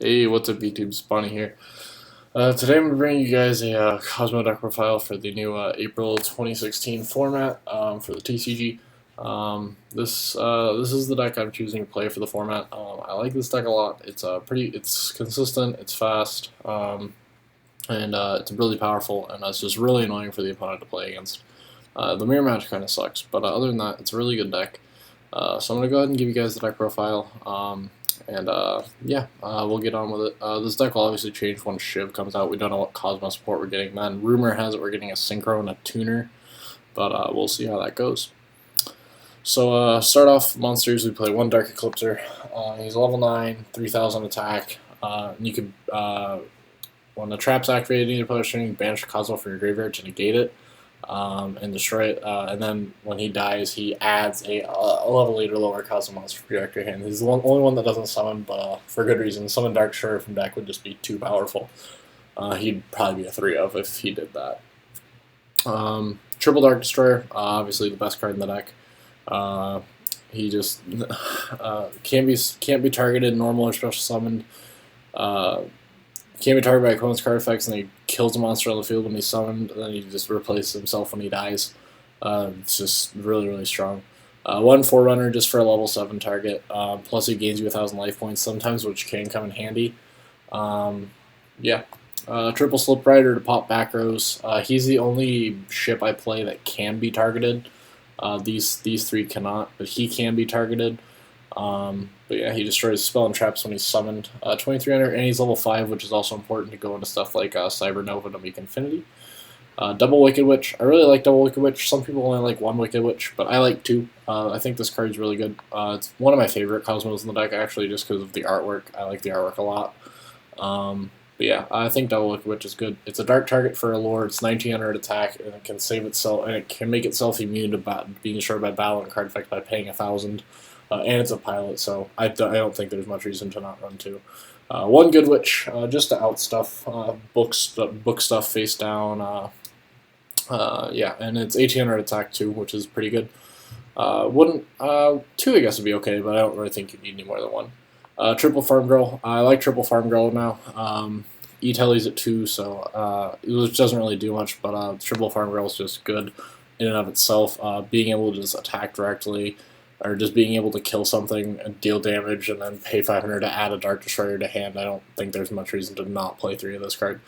Hey, what's up YouTube? Spawny here. Today I'm bringing you guys a Kozmo deck profile for the new April 2016 format for the TCG. This is the deck I'm choosing to play for the format. I like this deck a lot. It's consistent, it's fast, and it's really powerful, and it's just really annoying for the opponent to play against. The mirror match kind of sucks, but other than that, it's a really good deck. So I'm going to go ahead and give you guys the deck profile. We'll get on with it. This deck will obviously change once Shiv comes out. We don't know what Kozmo support we're getting then. Rumor has it we're getting a Synchro and a Tuner, but we'll see how that goes. So start off monsters. We play one Dark Eclipser. He's level 9, 3000 attack. And you can when the trap's activated, you need to put a string, banish Kozmo from your graveyard to negate it. And destroy it. And then when he dies, he adds a level 8 or lower Kozmo monster for your active hand. He's the only one that doesn't summon, but for good reason. Summon Dark Destroyer from deck would just be too powerful. He'd probably be a 3 of if he did that. Triple Dark Destroyer, obviously the best card in the deck. He just can't be targeted, normal or special summoned. Can't be targeted by opponent's card effects, and he kills a monster on the field when he's summoned, and then he just replaces himself when he dies. It's just really, really strong. One Forerunner just for a level 7 target, plus he gains you 1000 life points sometimes, which can come in handy. Triple Slip Rider to pop back rows. He's the only ship I play that can be targeted. These three cannot, but he can be targeted. But yeah, he destroys spell and traps when he's summoned. 2300, and he's level 5, which is also important to go into stuff like Cybernova to make Infinity. Double Wicked Witch. I really like Double Wicked Witch. Some people only like one Wicked Witch, but I like two. I think this card's really good. It's one of my favorite Cosmos in the deck, actually, just because of the artwork. I like the artwork a lot. But yeah, I think Double Wicked Witch is good. It's a dark target for a lore. It's 1900 attack, and it can save itself, and it can make itself immune to being destroyed by battle and card effects by paying 1000. And it's a pilot, so I don't think there's much reason to not run two. One Good Witch, just to out stuff, book stuff face down. And it's 1800 attack too, which is pretty good. Two I guess would be okay, but I don't really think you need any more than one. Triple Farm Girl. I like Triple Farm Girl now. E-Telly's at 2, so it doesn't really do much, but Triple Farm Girl is just good in and of itself. Being able to just attack directly, or just being able to kill something and deal damage and then pay 500 to add a Dark Destroyer to hand, I don't think there's much reason to not play 3 of this card.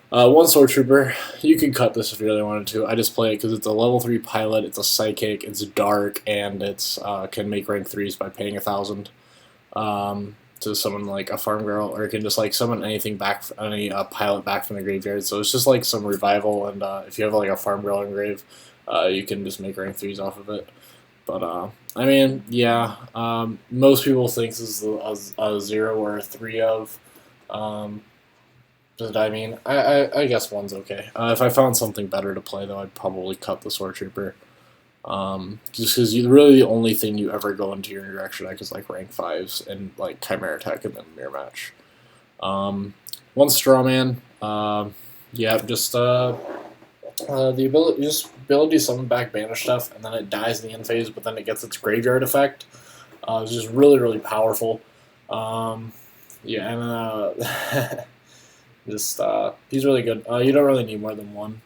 One Sword Trooper, you can cut this if you really wanted to. I just play it because it's a level 3 pilot, it's a psychic, it's dark, and it's can make rank 3s by paying 1000 to summon like a Farm Girl, or it can just like summon anything back, any pilot back from the graveyard. So it's just like some revival, and if you have like a Farm Girl in grave, you can just make rank 3s off of it. But I mean, yeah, most people think this is a 0 or a 3 of. But I mean, I guess one's okay. If I found something better to play, though, I'd probably cut the Sword Trooper. Just because really the only thing you ever go into your direction deck is like rank 5s and like Chimera Tech and then Mirror Match. One Strawman. The ability to summon back banish stuff, and then it dies in the end phase, but then it gets its graveyard effect. It's just really, really powerful. He's really good. You don't really need more than one,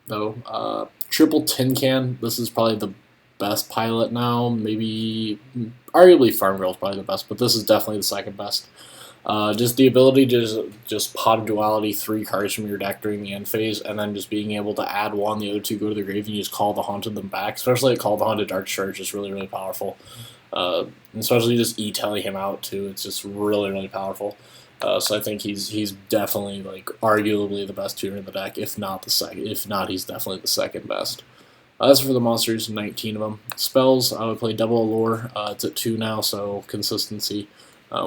though. Triple Tin Can. This is probably the best pilot now. Maybe, arguably Farm Girl is probably the best, but this is definitely the second best. Just the ability to just pot a duality 3 cards from your deck during the end phase, and then just being able to add one, the other 2 go to the grave, and you just call the Haunted them back. Especially Call the Haunted Dark Charge is really, really powerful. Especially just E-Telly him out too. It's just really, really powerful. So I think he's definitely like arguably the best tuner in the deck, if not the second. If not, he's definitely the second best. As for the monsters, 19 of them. Spells, I would play Double Allure. It's at 2 now, so consistency.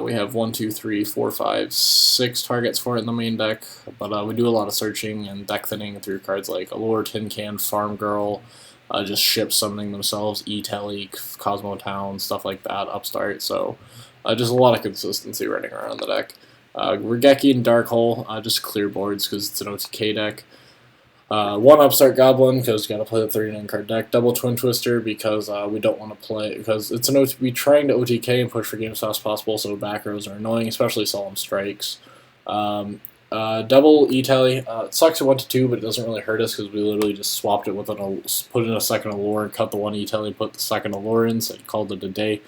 We have 1, 2, 3, 4, 5, 6 targets for it in the main deck, but we do a lot of searching and deck thinning through cards like Allure, Tin Can, Farm Girl, just ship summoning themselves, E-Telly, Cosmo Town, stuff like that, Upstart, so just a lot of consistency running around the deck. Regeki and Dark Hole, just clear boards because it's an OTK deck. One Upstart Goblin because you got to play the 39 card deck. Double Twin Twister because we don't want to play because it's an OT. We trying to OTK and push for games as fast as possible, so back rows are annoying, especially Solemn Strikes. Double E-Tally. It sucks at 1/2, but it doesn't really hurt us because we literally just swapped it with put in a second Allure, cut the one E-Tally, put the second Allure in, so it called it a day.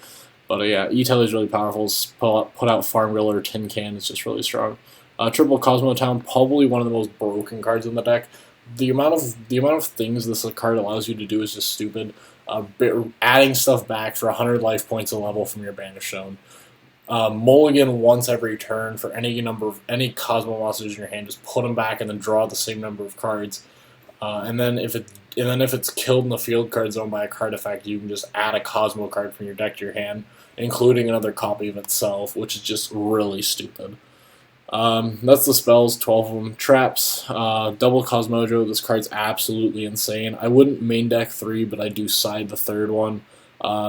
But yeah, E-Tally is really powerful. Put out Farm Grill or Tin Can is just really strong. Triple Kozmo Town, probably one of the most broken cards in the deck. The amount of things this card allows you to do is just stupid. Adding stuff back for 100 life points a level from your Banished Zone. Mulligan once every turn for any Kozmo monsters in your hand. Just put them back and then draw the same number of cards. And then if it's killed in the field card zone by a card effect, you can just add a Kozmo card from your deck to your hand, including another copy of itself, which is just really stupid. That's the spells, 12 of them. Traps, double Cosmojo. This card's absolutely insane. I wouldn't main deck 3, but I do side the third one.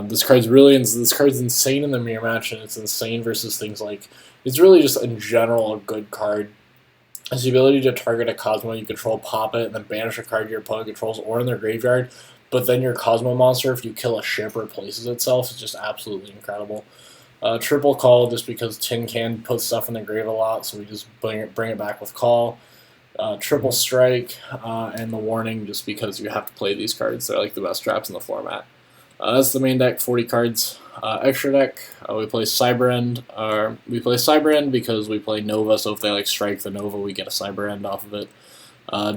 This card's insane in the mirror match, and it's insane versus things like. It's really just in general a good card. It's the ability to target a Cosmo you control, pop it, and then banish a card your opponent controls or in their graveyard. But then your Cosmo monster, if you kill a ship, replaces itself. It's just absolutely incredible. Triple Call, just because Tin Can puts stuff in the grave a lot, so we just bring it back with Call. Triple Strike, and the Warning, just because you have to play these cards. They're like the best traps in the format. That's the main deck, 40 cards. Extra deck, we play Cyber End. Because we play Nova, so if they like strike the Nova, we get a Cyber End off of it.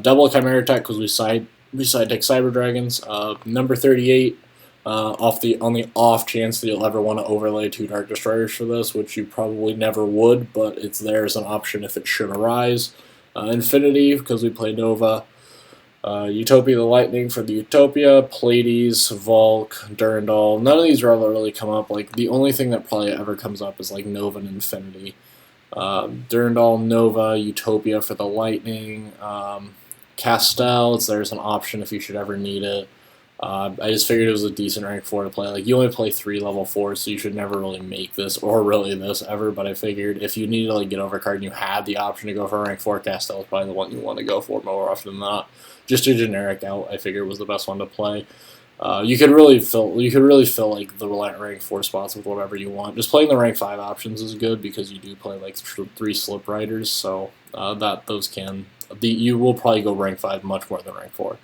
Double Chimera Tech because we side deck Cyber Dragons. Number 38. On the off chance that you'll ever want to overlay 2 Dark Destroyers for this, which you probably never would, but it's there as an option if it should arise. Infinity, because we play Nova. Utopia the Lightning for the Utopia. Pleiades, Volk, Durandal. None of these really come up. Like, the only thing that probably ever comes up is like Nova and Infinity. Durandal, Nova, Utopia for the Lightning. Castel, it's there as an option if you should ever need it. I just figured it was a decent rank 4 to play. Like, you only play 3 level 4s, so you should never really make this, or really this, ever, but I figured if you needed to, like, get over a card and you had the option to go for a rank 4, Castel is probably the one you want to go for more often than not. Just a generic out, I figured was the best one to play. You could really fill like the rank 4 spots with whatever you want. Just playing the rank 5 options is good because you do play like 3 slip riders, so you will probably go rank 5 much more than rank 4.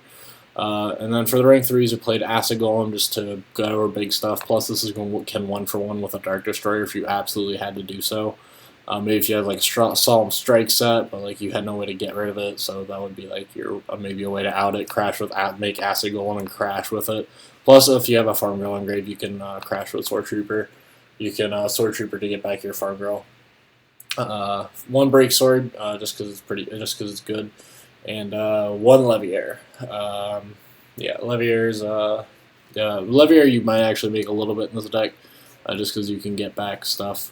And then for the rank 3s, we played Acid Golem just to go over big stuff. Plus, this is can 1-for-1 with a Dark Destroyer if you absolutely had to do so. Maybe if you had like a Solemn Strike set, but like you had no way to get rid of it, so that would be like maybe a way to out it, make Acid Golem and crash with it. Plus, if you have a Farm Girl engrave, you can crash with Sword Trooper. You can Sword Trooper to get back your Farm Girl. 1 Break Sword, just because it's good. And 1 Leviair. Leviair you might actually make a little bit in this deck, just because you can get back stuff.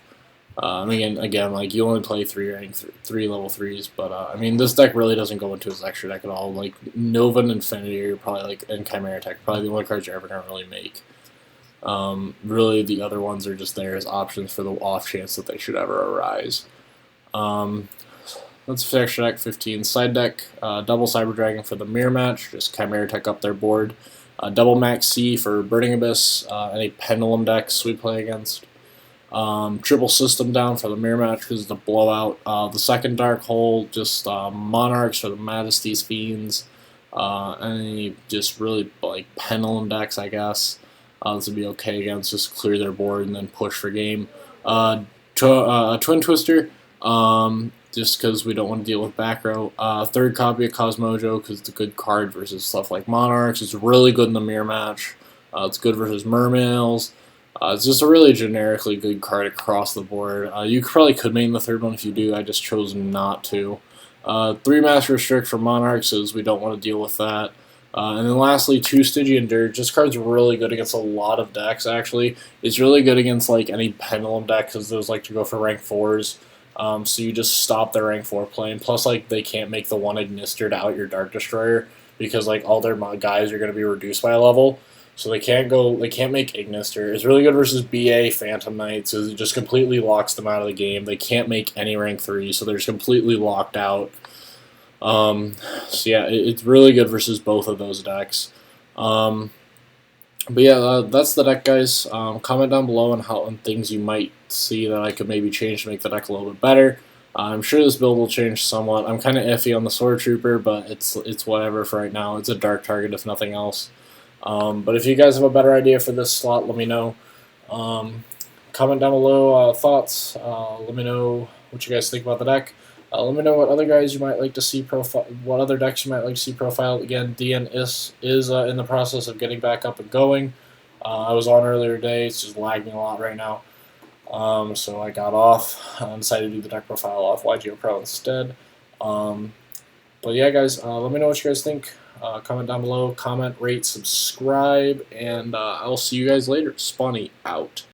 Again, like you only play 3 level 3s, but I mean this deck really doesn't go into his extra deck at all. Like Nova and Infinity are probably and Chimera Tech probably the only cards you're ever gonna really make. Really, the other ones are just there as options for the off chance that they should ever arise. Let's extra deck 15. Side deck, double Cyber Dragon for the mirror match, just Chimera Tech up their board. Double Max C for Burning Abyss, any Pendulum decks we play against. Triple System down for the mirror match because the blowout. The second Dark Hole, just Monarchs for the Majesty's Fiends. Any just really like Pendulum decks, I guess. This would be okay against, just clear their board and then push for game. Twin Twister. Just because we don't want to deal with back row. Third copy of Cosmojo because it's a good card versus stuff like Monarchs. It's really good in the mirror match. It's good versus Mermails. It's just a really generically good card across the board. You probably could main the third one if you do. I just chose not to. 3 Master Restrict for Monarchs is we don't want to deal with that. And then lastly, 2 Stygian Dirge. This card's really good against a lot of decks, actually. It's really good against like any Pendulum deck because those like to go for rank 4s. So you just stop their rank 4 playing. Plus, like, they can't make the 1 Ignister to out your Dark Destroyer because, like, all their guys are going to be reduced by a level. So they can't make Ignister. It's really good versus BA Phantom Knights. It just completely locks them out of the game. They can't make any rank 3, so they're just completely locked out. So yeah, it's really good versus both of those decks. Um, but yeah, that's the deck, guys. Comment down below on things you might see that I could maybe change to make the deck a little bit better. I'm sure this build will change somewhat. I'm kind of iffy on the Sword Trooper, but it's whatever for right now. It's a dark target if nothing else. But if you guys have a better idea for this slot, let me know. Um, Comment down below thoughts. Let me know what you guys think about the deck. Let me know what other guys you might like to see profile. What other decks you might like to see profiled. Again, DN is in the process of getting back up and going. I was on earlier today. It's just lagging a lot right now. So I got off. I decided to do the deck profile off Yugioh Pro instead. But yeah, guys, let me know what you guys think. Comment down below. Comment, rate, subscribe, and I'll see you guys later. Spawny out.